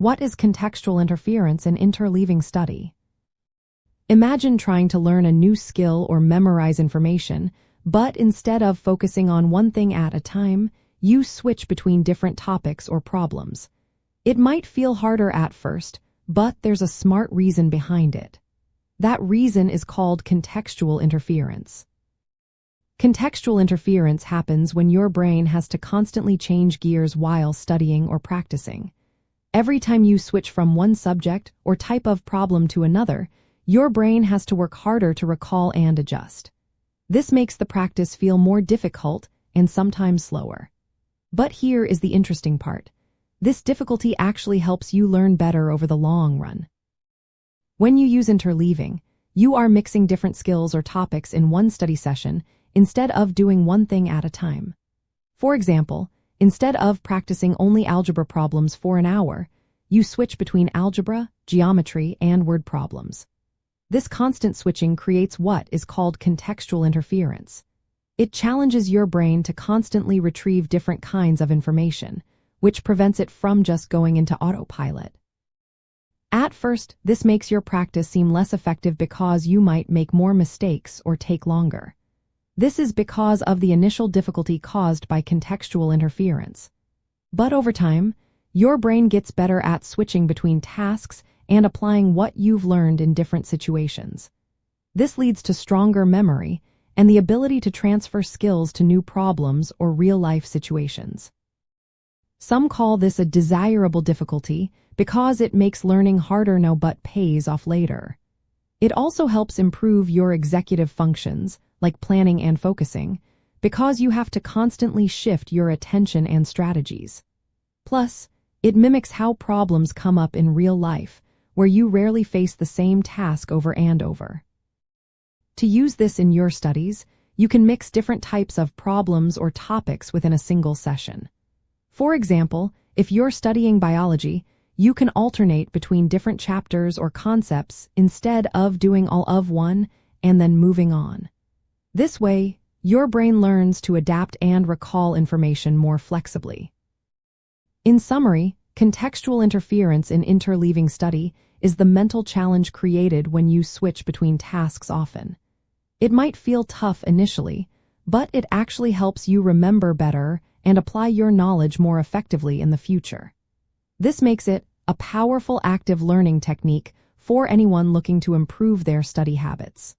What is contextual interference in interleaving study? Imagine trying to learn a new skill or memorize information, but instead of focusing on one thing at a time, you switch between different topics or problems. It might feel harder at first, but there's a smart reason behind it. That reason is called contextual interference. Contextual interference happens when your brain has to constantly change gears while studying or practicing. Every time you switch from one subject or type of problem to another, your brain has to work harder to recall and adjust. This makes the practice feel more difficult and sometimes slower. But here is the interesting part. This difficulty actually helps you learn better over the long run. When you use interleaving, you are mixing different skills or topics in one study session instead of doing one thing at a time. For example, instead of practicing only algebra problems for an hour, you switch between algebra, geometry, and word problems. This constant switching creates what is called contextual interference. It challenges your brain to constantly retrieve different kinds of information, which prevents it from just going into autopilot. At first, this makes your practice seem less effective because you might make more mistakes or take longer. This is because of the initial difficulty caused by contextual interference. But over time, your brain gets better at switching between tasks and applying what you've learned in different situations. This leads to stronger memory and the ability to transfer skills to new problems or real-life situations. Some call this a desirable difficulty because it makes learning harder now but pays off later. It also helps improve your executive functions, like planning and focusing, because you have to constantly shift your attention and strategies. Plus, it mimics how problems come up in real life, where you rarely face the same task over and over. To use this in your studies, you can mix different types of problems or topics within a single session. For example, if you're studying biology, you can alternate between different chapters or concepts instead of doing all of one and then moving on. This way, your brain learns to adapt and recall information more flexibly. In summary, contextual interference in interleaving study is the mental challenge created when you switch between tasks often. It might feel tough initially, but it actually helps you remember better and apply your knowledge more effectively in the future. This makes it a powerful active learning technique for anyone looking to improve their study habits.